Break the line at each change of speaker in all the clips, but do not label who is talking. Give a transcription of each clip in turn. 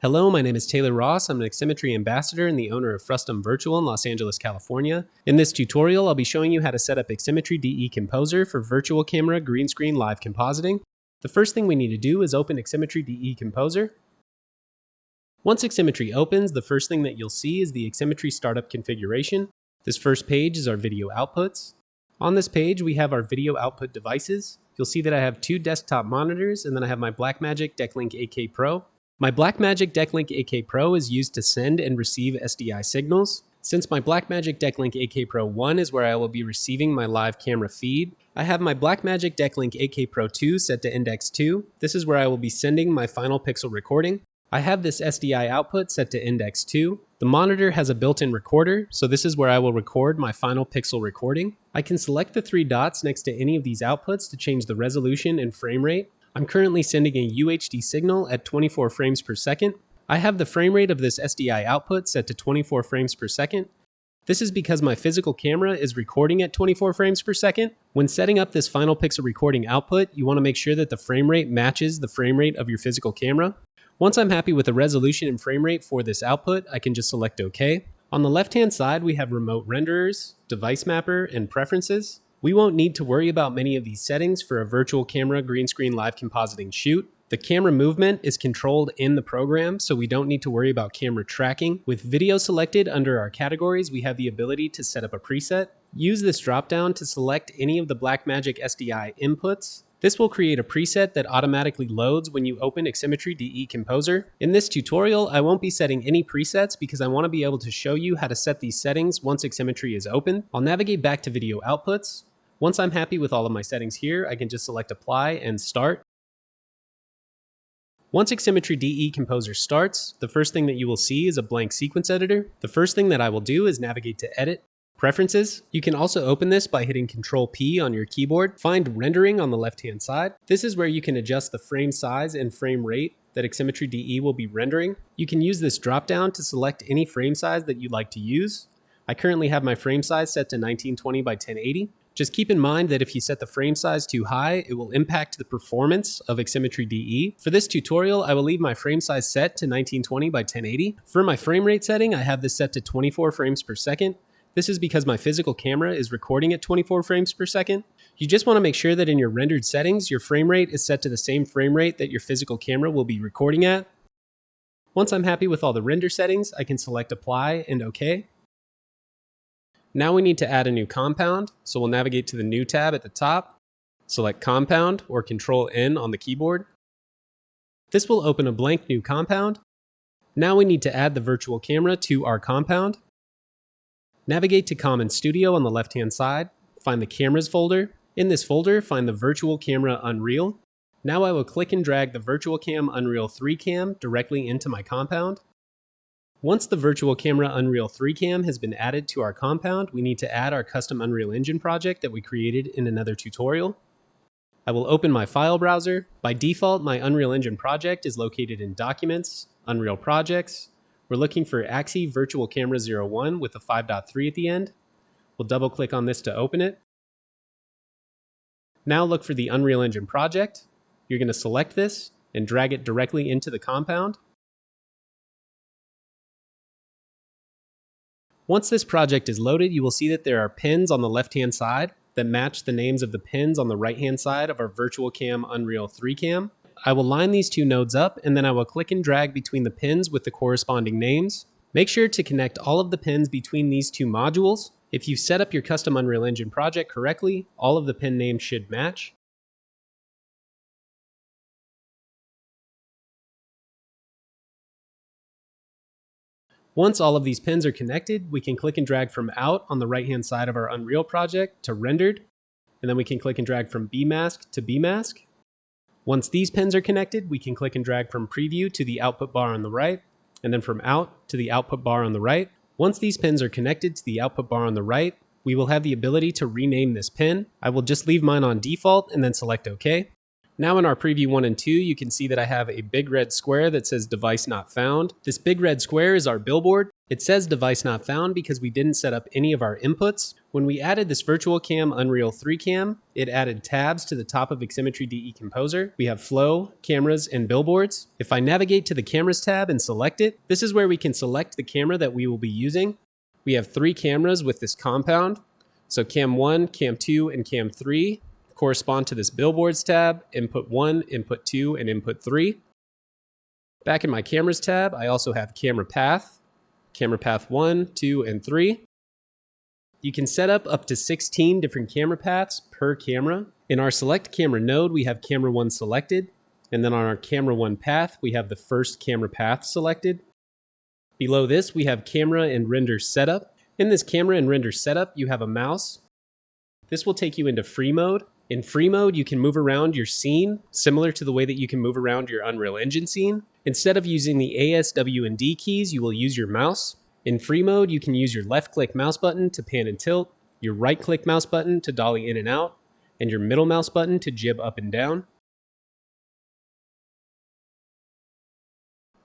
Hello, my name is Taylor Ross. I'm an Aximmetry ambassador and the owner of Frustum Virtual in Los Angeles, California. In this tutorial, I'll be showing you how to set up Aximmetry DE Composer for virtual camera green screen live compositing. The first thing we need to do is open Aximmetry DE Composer. Once Aximmetry opens, the first thing that you'll see is the Aximmetry startup configuration. This first page is our video outputs. On this page, we have our video output devices. You'll see that I have two desktop monitors, and then I have my Blackmagic Decklink AK Pro. My Blackmagic Decklink AK Pro is used to send and receive SDI signals. Since my Blackmagic Decklink AK Pro 1 is where I will be receiving my live camera feed, I have my Blackmagic Decklink AK Pro 2 set to index 2. This is where I will be sending my final pixel recording. I have this SDI output set to index 2. The monitor has a built-in recorder, so this is where I will record my final pixel recording. I can select the three dots next to any of these outputs to change the resolution and frame rate. I'm currently sending a UHD signal at 24 frames per second. I have the frame rate of this SDI output set to 24 frames per second. This is because my physical camera is recording at 24 frames per second. When setting up this final pixel recording output, you want to make sure that the frame rate matches the frame rate of your physical camera. Once I'm happy with the resolution and frame rate for this output, I can just select OK. On the left-hand side, we have remote renderers, device mapper, and preferences. We won't need to worry about many of these settings for a virtual camera green screen live compositing shoot. The camera movement is controlled in the program, so we don't need to worry about camera tracking. With video selected under our categories, we have the ability to set up a preset. Use this dropdown to select any of the Blackmagic SDI inputs. This will create a preset that automatically loads when you open Aximmetry DE Composer. In this tutorial, I won't be setting any presets because I want to be able to show you how to set these settings once Aximmetry is open. I'll navigate back to video outputs. Once I'm happy with all of my settings here, I can just select Apply and Start. Once Aximmetry DE Composer starts, the first thing that you will see is a blank sequence editor. The first thing that I will do is navigate to Edit, Preferences. You can also open this by hitting Ctrl-P on your keyboard. Find Rendering on the left-hand side. This is where you can adjust the frame size and frame rate that Aximmetry DE will be rendering. You can use this drop-down to select any frame size that you'd like to use. I currently have my frame size set to 1920 by 1080. Just keep in mind that if you set the frame size too high, it will impact the performance of Aximmetry DE. For this tutorial, I will leave my frame size set to 1920 by 1080. For my frame rate setting, I have this set to 24 frames per second. This is because my physical camera is recording at 24 frames per second. You just want to make sure that in your rendered settings, your frame rate is set to the same frame rate that your physical camera will be recording at. Once I'm happy with all the render settings, I can select Apply and OK. Now we need to add a new compound, so we'll navigate to the New tab at the top, select Compound or Ctrl-N on the keyboard. This will open a blank new compound. Now we need to add the virtual camera to our compound. Navigate to Common Studio on the left-hand side, find the Cameras folder. In this folder, find the Virtual Camera Unreal. Now I will click and drag the Virtual Cam Unreal 3 cam directly into my compound. Once the Virtual Camera Unreal 3 cam has been added to our compound, we need to add our custom Unreal Engine project that we created in another tutorial. I will open my file browser. By default, my Unreal Engine project is located in Documents, Unreal Projects. We're looking for Axi Virtual Camera 01 with a 5.3 at the end. We'll double click on this to open it. Now look for the Unreal Engine project. You're going to select this and drag it directly into the compound. Once this project is loaded, you will see that there are pins on the left-hand side that match the names of the pins on the right-hand side of our Virtual Cam Unreal 3 cam. I will line these two nodes up, and then I will click and drag between the pins with the corresponding names. Make sure to connect all of the pins between these two modules. If you've set up your custom Unreal Engine project correctly, all of the pin names should match. Once all of these pins are connected, we can click and drag from Out on the right-hand side of our Unreal project to Rendered, and then we can click and drag from BMask to BMask. Once these pins are connected, we can click and drag from Preview to the output bar on the right, and then from Out to the output bar on the right. Once these pins are connected to the output bar on the right, we will have the ability to rename this pin. I will just leave mine on default and then select OK. Now in our Preview 1 and 2, you can see that I have a big red square that says Device Not Found. This big red square is our Billboard. It says Device Not Found because we didn't set up any of our inputs. When we added this Virtual Cam Unreal 3 Cam, it added tabs to the top of Aximmetry DE Composer. We have flow, cameras, and billboards. If I navigate to the cameras tab and select it, this is where we can select the camera that we will be using. We have 3 cameras with this compound. So Cam 1, Cam 2, and Cam 3 correspond to this billboards tab, input 1, input 2, and input 3. Back in my cameras tab, I also have camera path 1, 2, and 3. You can set up to 16 different camera paths per camera. In our select camera node, we have camera 1 selected. And then on our camera 1 path, we have the first camera path selected. Below this, we have camera and render setup. In this camera and render setup, you have a mouse. This will take you into free mode. In free mode, you can move around your scene, similar to the way that you can move around your Unreal Engine scene. Instead of using the A, S, W, and D keys, you will use your mouse. In free mode, you can use your left-click mouse button to pan and tilt, your right-click mouse button to dolly in and out, and your middle mouse button to jib up and down.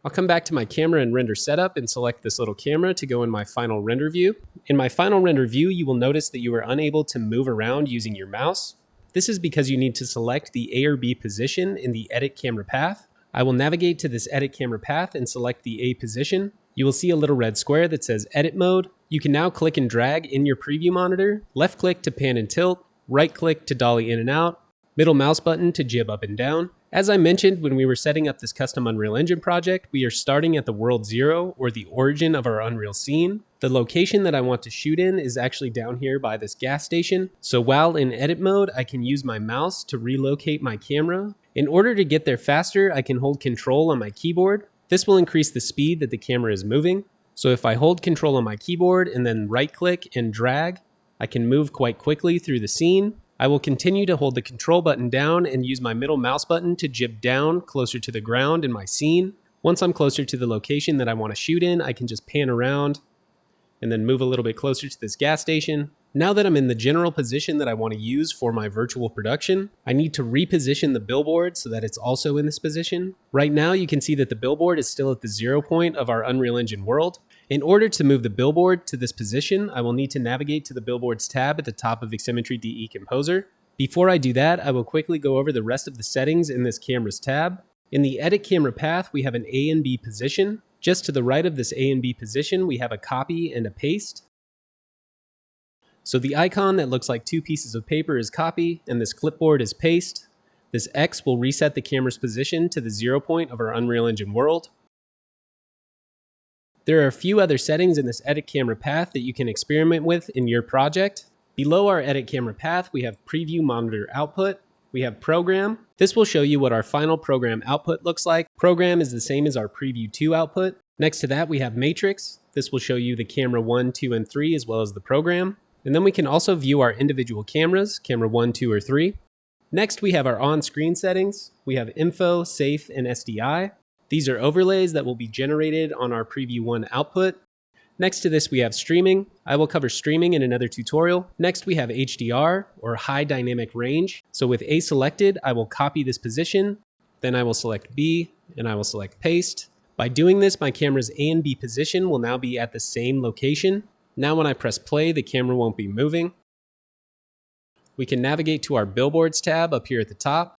I'll come back to my camera and render setup and select this little camera to go in my final render view. In my final render view, you will notice that you are unable to move around using your mouse. This is because you need to select the A or B position in the Edit Camera Path. I will navigate to this Edit Camera Path and select the A position. You will see a little red square that says Edit Mode. You can now click and drag in your preview monitor, left click to pan and tilt, right click to dolly in and out, middle mouse button to jib up and down. As I mentioned when we were setting up this custom Unreal Engine project, we are starting at the world 0, or the origin of our Unreal scene. The location that I want to shoot in is actually down here by this gas station. So while in edit mode, I can use my mouse to relocate my camera. In order to get there faster, I can hold Control on my keyboard. This will increase the speed that the camera is moving. So if I hold Control on my keyboard and then right click and drag, I can move quite quickly through the scene. I will continue to hold the Control button down and use my middle mouse button to jib down closer to the ground in my scene. Once I'm closer to the location that I want to shoot in, I can just pan around and then move a little bit closer to this gas station. Now that I'm in the general position that I want to use for my virtual production, I need to reposition the billboard so that it's also in this position. Right now, you can see that the billboard is still at the 0 point of our Unreal Engine world. In order to move the billboard to this position, I will need to navigate to the Billboards tab at the top of Aximmetry DE Composer. Before I do that, I will quickly go over the rest of the settings in this Cameras tab. In the Edit Camera Path, we have an A and B position. Just to the right of this A and B position, we have a copy and a paste. So the icon that looks like 2 pieces of paper is copy, and this clipboard is paste. This X will reset the camera's position to the 0 point of our Unreal Engine world. There are a few other settings in this Edit Camera Path that you can experiment with in your project. Below our Edit Camera Path, we have Preview Monitor Output. We have Program. This will show you what our final program output looks like. Program is the same as our Preview 2 output. Next to that, we have Matrix. This will show you the camera 1, 2, and 3, as well as the program. And then we can also view our individual cameras, camera 1, 2, or 3. Next, we have our on-screen settings. We have Info, Safe, and SDI. These are overlays that will be generated on our Preview 1 output. Next to this, we have streaming. I will cover streaming in another tutorial. Next, we have HDR, or High Dynamic Range. So with A selected, I will copy this position. Then I will select B, and I will select Paste. By doing this, my camera's A and B position will now be at the same location. Now when I press play, the camera won't be moving. We can navigate to our Billboards tab up here at the top.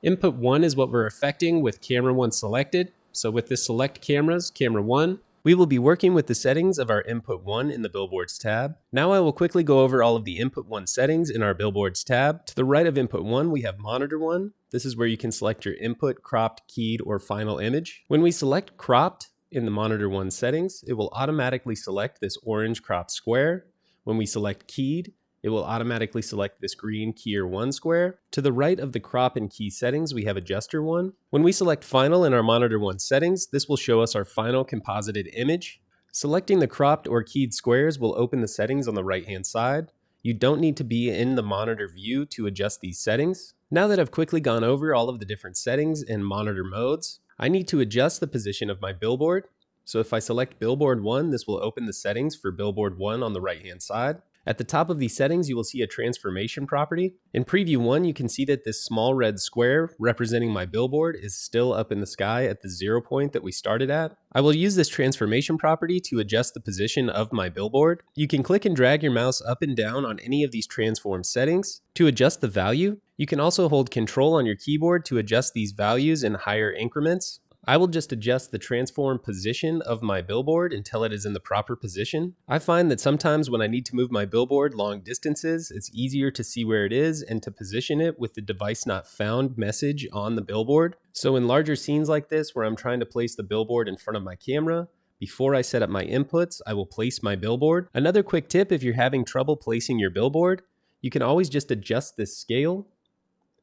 Input 1 is what we're affecting with camera 1 selected. So with this select cameras, camera 1, we will be working with the settings of our Input 1 in the Billboards tab. Now I will quickly go over all of the Input 1 settings in our Billboards tab. To the right of Input 1, we have Monitor 1. This is where you can select your input, cropped, keyed, or final image. When we select cropped in the Monitor 1 settings, it will automatically select this orange cropped square. When we select keyed, it will automatically select this green Keyer 1 square. To the right of the crop and key settings, we have Adjuster 1. When we select Final in our Monitor 1 settings, this will show us our final composited image. Selecting the cropped or keyed squares will open the settings on the right-hand side. You don't need to be in the monitor view to adjust these settings. Now that I've quickly gone over all of the different settings and monitor modes, I need to adjust the position of my billboard. So if I select Billboard 1, this will open the settings for Billboard 1 on the right-hand side. At the top of these settings, you will see a transformation property. In preview 1, you can see that this small red square representing my billboard is still up in the sky at the 0 point that we started at. I will use this transformation property to adjust the position of my billboard. You can click and drag your mouse up and down on any of these transform settings to adjust the value. You can also hold Control on your keyboard to adjust these values in higher increments. I will just adjust the transform position of my billboard until it is in the proper position. I find that sometimes when I need to move my billboard long distances, it's easier to see where it is and to position it with the device not found message on the billboard. So in larger scenes like this, where I'm trying to place the billboard in front of my camera, before I set up my inputs, I will place my billboard. Another quick tip, if you're having trouble placing your billboard, you can always just adjust this scale.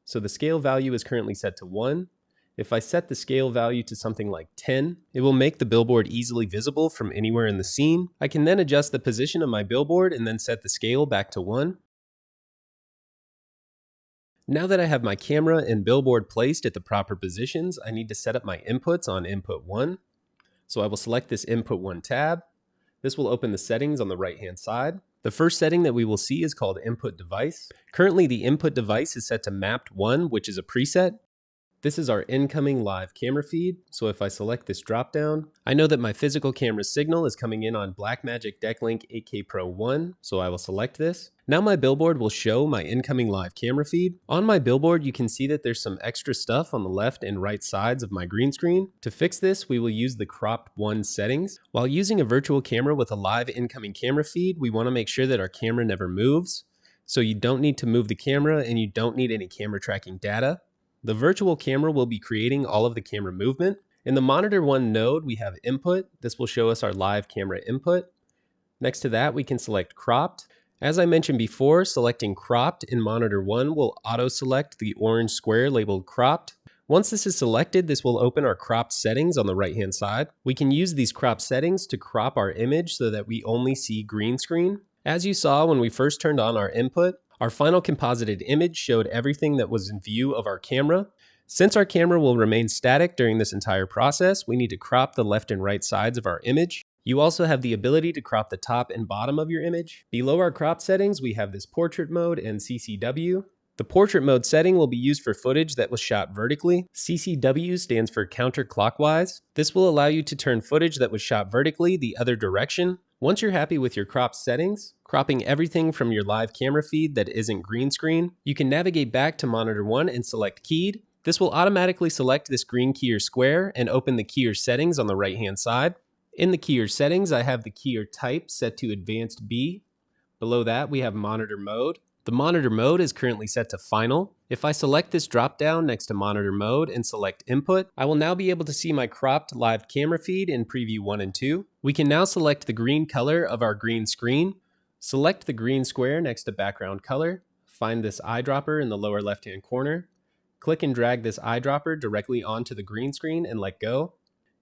So the scale value is currently set to 1. If I set the scale value to something like 10, it will make the billboard easily visible from anywhere in the scene. I can then adjust the position of my billboard and then set the scale back to 1. Now that I have my camera and billboard placed at the proper positions, I need to set up my inputs on input 1. So I will select this input 1 tab. This will open the settings on the right-hand side. The first setting that we will see is called input device. Currently the input device is set to mapped 1, which is a preset. This is our incoming live camera feed, so if I select this dropdown, I know that my physical camera signal is coming in on Blackmagic Decklink 8K Pro 1, so I will select this. Now my billboard will show my incoming live camera feed. On my billboard, you can see that there's some extra stuff on the left and right sides of my green screen. To fix this, we will use the cropped 1 settings. While using a virtual camera with a live incoming camera feed, we want to make sure that our camera never moves. So you don't need to move the camera and you don't need any camera tracking data. The virtual camera will be creating all of the camera movement. In the monitor 1 node, we have input. This will show us our live camera input. Next to that, we can select cropped. As I mentioned before, selecting cropped in monitor 1 will auto-select the orange square labeled cropped. Once this is selected, this will open our cropped settings on the right-hand side. We can use these cropped settings to crop our image so that we only see green screen. As you saw when we first turned on our input, our final composited image showed everything that was in view of our camera. Since our camera will remain static during this entire process, we need to crop the left and right sides of our image. You also have the ability to crop the top and bottom of your image. Below our crop settings, we have this portrait mode and CCW. The portrait mode setting will be used for footage that was shot vertically. CCW stands for counterclockwise. This will allow you to turn footage that was shot vertically the other direction. Once you're happy with your crop settings, cropping everything from your live camera feed that isn't green screen, you can navigate back to monitor 1 and select keyed. This will automatically select this green keyer square and open the keyer settings on the right hand side. In the keyer settings, I have the keyer type set to advanced B. Below that, we have monitor mode. The monitor mode is currently set to final. If I select this drop down next to monitor mode and select input, I will now be able to see my cropped live camera feed in preview 1 and 2. We can now select the green color of our green screen. Select the green square next to background color. Find this eyedropper in the lower left hand corner. Click and drag this eyedropper directly onto the green screen and let go.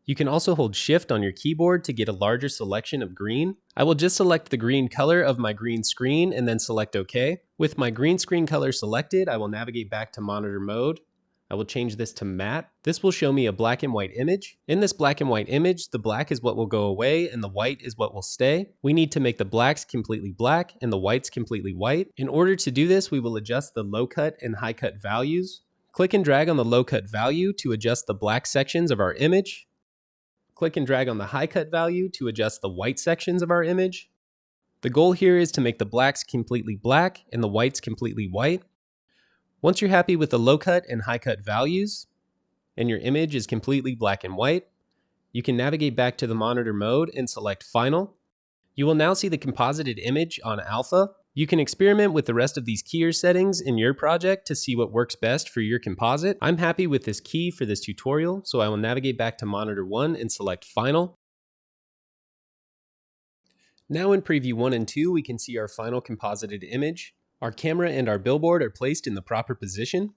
You can also hold Shift on your keyboard to get a larger selection of green. I will just select the green color of my green screen and then select OK. With my green screen color selected, I will navigate back to monitor mode. I will change this to matte. This will show me a black and white image. In this black and white image, the black is what will go away and the white is what will stay. We need to make the blacks completely black and the whites completely white. In order to do this, we will adjust the low cut and high cut values. Click and drag on the low cut value to adjust the black sections of our image. Click and drag on the high cut value to adjust the white sections of our image. The goal here is to make the blacks completely black and the whites completely white. Once you're happy with the low cut and high cut values, and your image is completely black and white, you can navigate back to the monitor mode and select Final. You will now see the composited image on Alpha. You can experiment with the rest of these keyer settings in your project to see what works best for your composite. I'm happy with this key for this tutorial, so I will navigate back to monitor 1 and select Final. Now in preview 1 and 2, we can see our final composited image. Our camera and our billboard are placed in the proper position.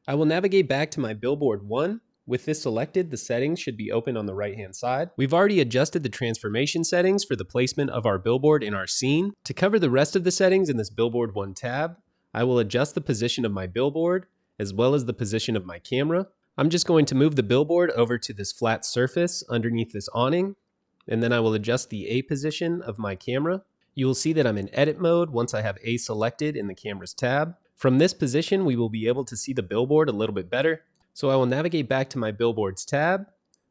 I will navigate back to my billboard 1. With this selected, the settings should be open on the right-hand side. We've already adjusted the transformation settings for the placement of our billboard in our scene. To cover the rest of the settings in this Billboard 1 tab, I will adjust the position of my billboard, as well as the position of my camera. I'm just going to move the billboard over to this flat surface underneath this awning, and then I will adjust the A position of my camera. You will see that I'm in edit mode once I have A selected in the camera's tab. From this position, we will be able to see the billboard a little bit better. So I will navigate back to my billboards tab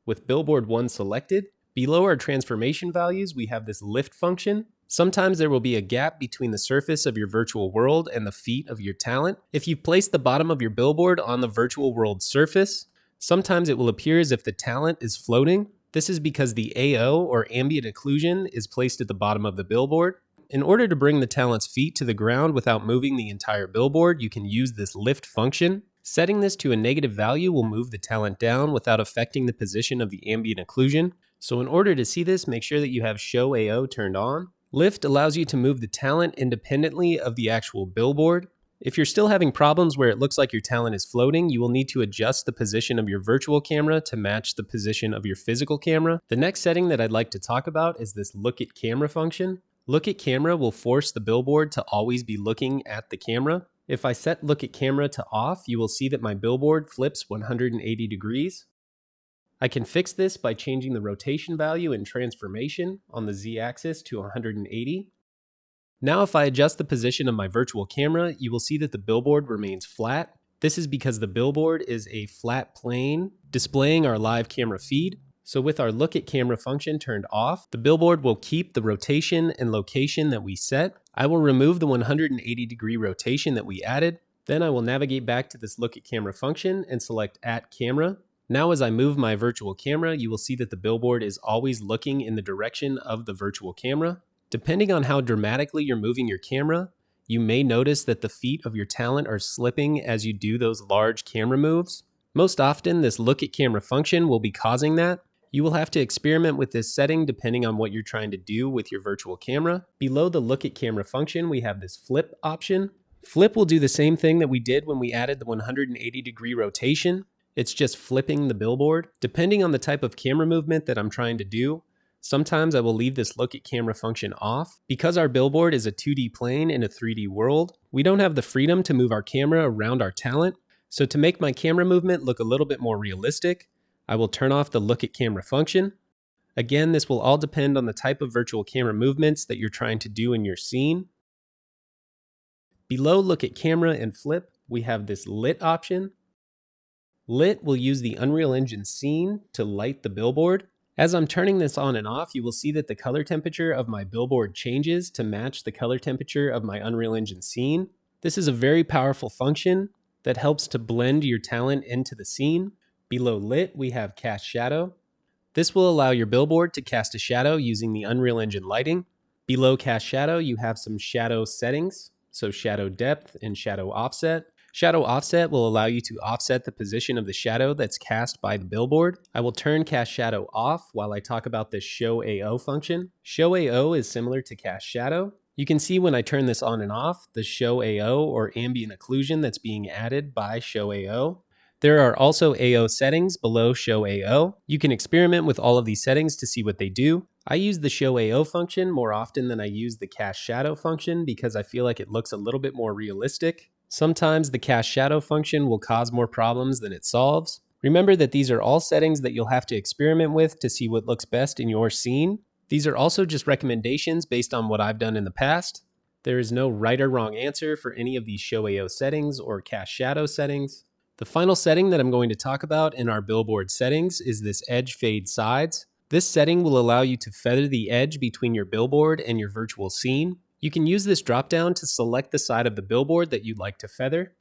with billboard 1 selected. Below our transformation values, we have this lift function. Sometimes there will be a gap between the surface of your virtual world and the feet of your talent. If you place the bottom of your billboard on the virtual world surface, sometimes it will appear as if the talent is floating. This is because the AO, or ambient occlusion, is placed at the bottom of the billboard. In order to bring the talent's feet to the ground without moving the entire billboard, you can use this lift function. Setting this to a negative value will move the talent down without affecting the position of the ambient occlusion. So in order to see this, make sure that you have Show AO turned on. Lift allows you to move the talent independently of the actual billboard. If you're still having problems where it looks like your talent is floating, you will need to adjust the position of your virtual camera to match the position of your physical camera. The next setting that I'd like to talk about is this Look at Camera function. Look at Camera will force the billboard to always be looking at the camera. If I set Look at Camera to off, you will see that my billboard flips 180 degrees. I can fix this by changing the rotation value and transformation on the Z-axis to 180. Now if I adjust the position of my virtual camera, you will see that the billboard remains flat. This is because the billboard is a flat plane displaying our live camera feed. So with our Look at Camera function turned off, the billboard will keep the rotation and location that we set. I will remove the 180 degree rotation that we added. Then I will navigate back to this Look at Camera function and select At Camera. Now as I move my virtual camera, you will see that the billboard is always looking in the direction of the virtual camera. Depending on how dramatically you're moving your camera, you may notice that the feet of your talent are slipping as you do those large camera moves. Most often, this Look at Camera function will be causing that. You will have to experiment with this setting depending on what you're trying to do with your virtual camera. Below the Look at Camera function, we have this Flip option. Flip will do the same thing that we did when we added the 180 degree rotation. It's just flipping the billboard. Depending on the type of camera movement that I'm trying to do, sometimes I will leave this Look at Camera function off. Because our billboard is a 2D plane in a 3D world, we don't have the freedom to move our camera around our talent. So to make my camera movement look a little bit more realistic, I will turn off the Look at Camera function. Again, this will all depend on the type of virtual camera movements that you're trying to do in your scene. Below Look at Camera and Flip, we have this Lit option. Lit will use the Unreal Engine scene to light the billboard. As I'm turning this on and off, you will see that the color temperature of my billboard changes to match the color temperature of my Unreal Engine scene. This is a very powerful function that helps to blend your talent into the scene. Below Lit, we have Cast Shadow. This will allow your billboard to cast a shadow using the Unreal Engine lighting. Below Cast Shadow, you have some shadow settings, so shadow depth and shadow offset. Shadow offset will allow you to offset the position of the shadow that's cast by the billboard. I will turn Cast Shadow off while I talk about this Show AO function. Show AO is similar to Cast Shadow. You can see when I turn this on and off, the Show AO or ambient occlusion that's being added by Show AO. There are also AO settings below Show AO. You can experiment with all of these settings to see what they do. I use the Show AO function more often than I use the Cast Shadow function because I feel like it looks a little bit more realistic. Sometimes the Cast Shadow function will cause more problems than it solves. Remember that these are all settings that you'll have to experiment with to see what looks best in your scene. These are also just recommendations based on what I've done in the past. There is no right or wrong answer for any of these Show AO settings or Cast Shadow settings. The final setting that I'm going to talk about in our billboard settings is this Edge Fade Sides. This setting will allow you to feather the edge between your billboard and your virtual scene. You can use this dropdown to select the side of the billboard that you'd like to feather.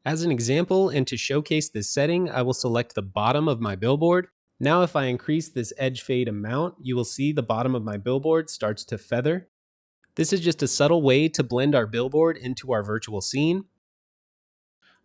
As an example, and to showcase this setting, I will select the bottom of my billboard. Now if I increase this edge fade amount, you will see the bottom of my billboard starts to feather. This is just a subtle way to blend our billboard into our virtual scene.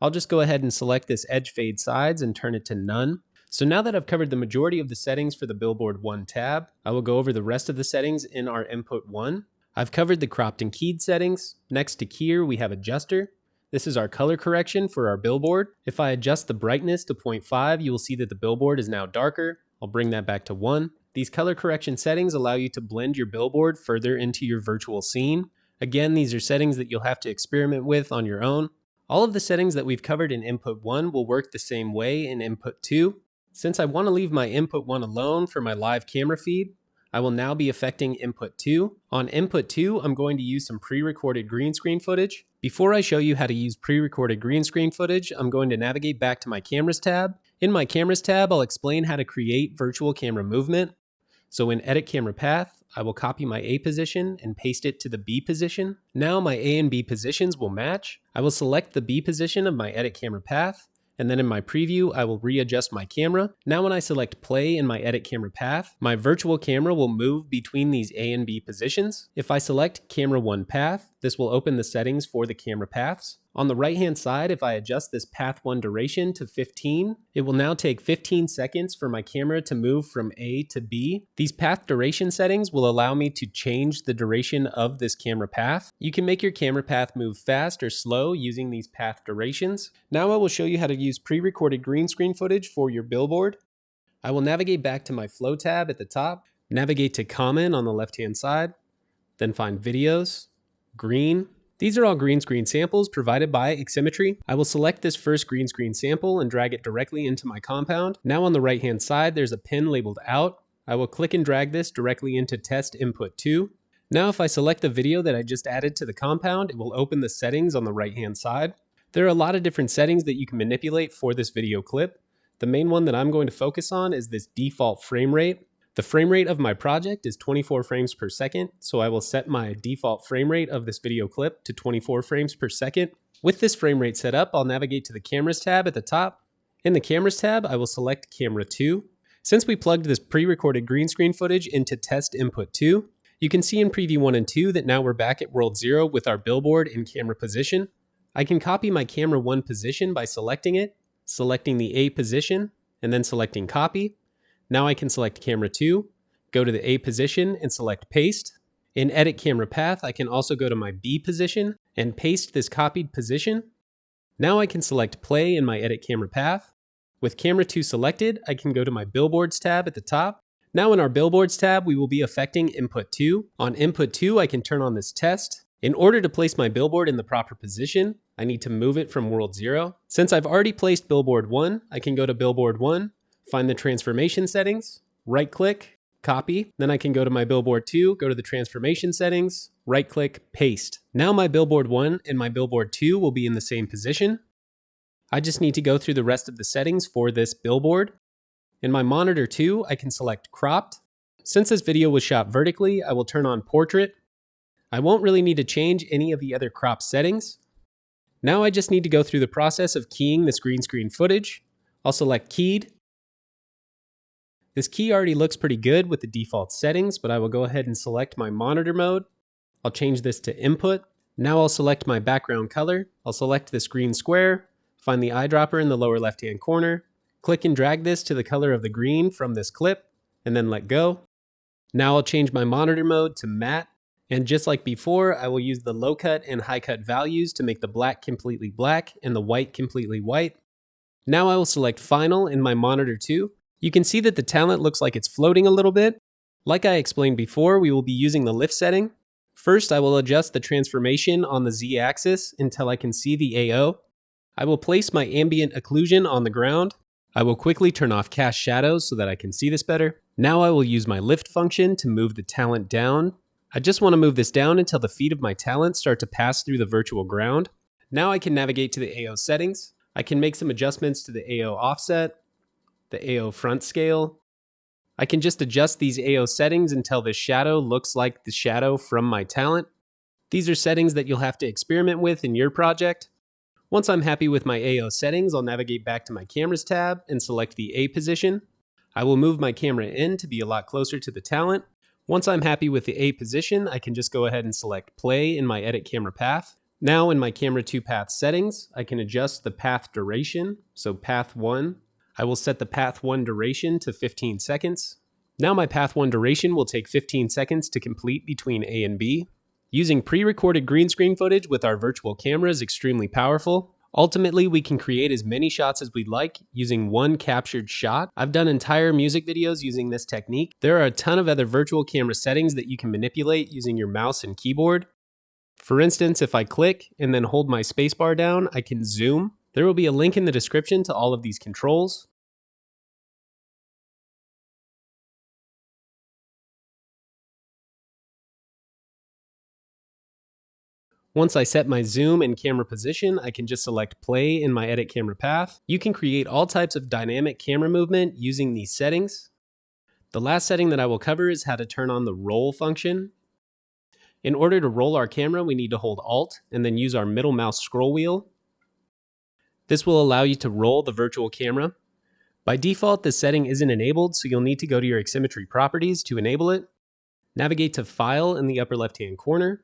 I'll just go ahead and select this Edge Fade Sides and turn it to none. So now that I've covered the majority of the settings for the Billboard 1 tab, I will go over the rest of the settings in our Input 1. I've covered the cropped and keyed settings. Next to keyer, we have Adjuster. This is our color correction for our billboard. If I adjust the brightness to 0.5, you will see that the billboard is now darker. I'll bring that back to 1. These color correction settings allow you to blend your billboard further into your virtual scene. Again, these are settings that you'll have to experiment with on your own. All of the settings that we've covered in Input 1 will work the same way in Input 2. Since I want to leave my Input 1 alone for my live camera feed, I will now be affecting input 2. On input 2, I'm going to use some pre-recorded green screen footage. Before I show you how to use pre-recorded green screen footage, I'm going to navigate back to my Cameras tab. In my Cameras tab, I'll explain how to create virtual camera movement. So in Edit Camera Path, I will copy my A position and paste it to the B position. Now my A and B positions will match. I will select the B position of my Edit Camera Path, and then in my preview, I will readjust my camera. Now when I select play in my Edit Camera Path, my virtual camera will move between these A and B positions. If I select Camera 1 Path, this will open the settings for the camera paths. On the right-hand side, if I adjust this Path 1 duration to 15, it will now take 15 seconds for my camera to move from A to B. These path duration settings will allow me to change the duration of this camera path. You can make your camera path move fast or slow using these path durations. Now I will show you how to use pre-recorded green screen footage for your billboard. I will navigate back to my Flow tab at the top, navigate to Common on the left-hand side, then find Videos, Green. These are all green screen samples provided by Aximmetry. I will select this first green screen sample and drag it directly into my compound. Now on the right hand side, there's a pin labeled Out. I will click and drag this directly into Test Input 2. Now if I select the video that I just added to the compound, it will open the settings on the right hand side. There are a lot of different settings that you can manipulate for this video clip. The main one that I'm going to focus on is this default frame rate. The frame rate of my project is 24 frames per second, so I will set my default frame rate of this video clip to 24 frames per second. With this frame rate set up, I'll navigate to the Cameras tab at the top. In the Cameras tab, I will select Camera 2. Since we plugged this pre-recorded green screen footage into Test Input 2, you can see in Preview 1 and 2 that now we're back at World 0 with our billboard in camera position. I can copy my Camera 1 position by selecting it, selecting the A position, and then selecting Copy. Now I can select Camera 2, go to the A position and select Paste. In Edit Camera Path, I can also go to my B position and paste this copied position. Now I can select Play in my Edit Camera Path. With Camera 2 selected, I can go to my Billboards tab at the top. Now in our Billboards tab, we will be affecting Input 2. On Input 2, I can turn on this test. In order to place my billboard in the proper position, I need to move it from World 0. Since I've already placed Billboard 1, I can go to Billboard 1, find the transformation settings, right-click, copy. Then I can go to my Billboard 2, go to the transformation settings, right-click, paste. Now my Billboard 1 and my Billboard 2 will be in the same position. I just need to go through the rest of the settings for this billboard. In my Monitor 2, I can select Cropped. Since this video was shot vertically, I will turn on Portrait. I won't really need to change any of the other crop settings. Now I just need to go through the process of keying this green screen footage. I'll select Keyed. This key already looks pretty good with the default settings, but I will go ahead and select my monitor mode. I'll change this to Input. Now I'll select my background color. I'll select this green square, find the eyedropper in the lower left-hand corner, click and drag this to the color of the green from this clip, and then let go. Now I'll change my monitor mode to matte, and just like before, I will use the low cut and high cut values to make the black completely black and the white completely white. Now I will select Final in my Monitor 2. You can see that the talent looks like it's floating a little bit. Like I explained before, we will be using the lift setting. First, I will adjust the transformation on the Z-axis until I can see the AO. I will place my ambient occlusion on the ground. I will quickly turn off cast shadows so that I can see this better. Now I will use my lift function to move the talent down. I just want to move this down until the feet of my talent start to pass through the virtual ground. Now I can navigate to the AO settings. I can make some adjustments to the AO offset, the AO front scale. I can just adjust these AO settings until the shadow looks like the shadow from my talent. These are settings that you'll have to experiment with in your project. Once I'm happy with my AO settings, I'll navigate back to my Cameras tab and select the A position. I will move my camera in to be a lot closer to the talent. Once I'm happy with the A position, I can just go ahead and select Play in my Edit Camera Path. Now in my Camera 2 path settings, I can adjust the path duration. So Path 1, I will set the Path 1 duration to 15 seconds. Now my Path 1 duration will take 15 seconds to complete between A and B. Using pre-recorded green screen footage with our virtual camera is extremely powerful. Ultimately, we can create as many shots as we'd like using one captured shot. I've done entire music videos using this technique. There are a ton of other virtual camera settings that you can manipulate using your mouse and keyboard. For instance, if I click and then hold my spacebar down, I can zoom. There will be a link in the description to all of these controls. Once I set my zoom and camera position, I can just select play in my edit camera path. You can create all types of dynamic camera movement using these settings. The last setting that I will cover is how to turn on the roll function. In order to roll our camera, we need to hold Alt and then use our middle mouse scroll wheel. This will allow you to roll the virtual camera. By default, this setting isn't enabled, so you'll need to go to your Aximmetry properties to enable it. Navigate to File in the upper left-hand corner,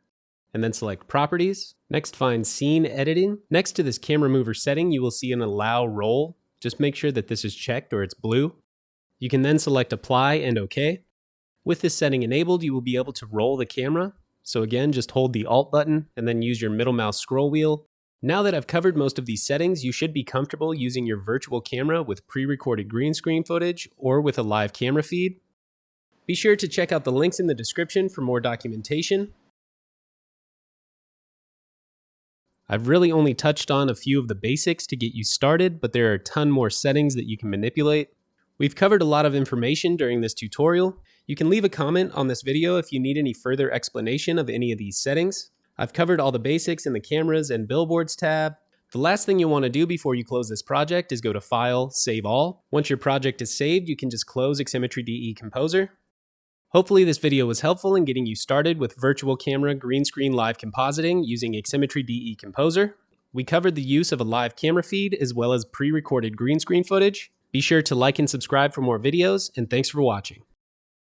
and then select Properties. Next, find Scene Editing. Next to this camera mover setting, you will see an Allow Roll. Just make sure that this is checked or it's blue. You can then select Apply and OK. With this setting enabled, you will be able to roll the camera. So again, just hold the Alt button and then use your middle mouse scroll wheel. Now that I've covered most of these settings, you should be comfortable using your virtual camera with pre-recorded green screen footage or with a live camera feed. Be sure to check out the links in the description for more documentation. I've really only touched on a few of the basics to get you started, but there are a ton more settings that you can manipulate. We've covered a lot of information during this tutorial. You can leave a comment on this video if you need any further explanation of any of these settings. I've covered all the basics in the Cameras and Billboards tab. The last thing you'll want to do before you close this project is go to File, Save All. Once your project is saved, you can just close Aximmetry DE Composer. Hopefully this video was helpful in getting you started with virtual camera green screen live compositing using Aximmetry DE Composer. We covered the use of a live camera feed as well as pre-recorded green screen footage. Be sure to like and subscribe for more videos, and thanks for watching.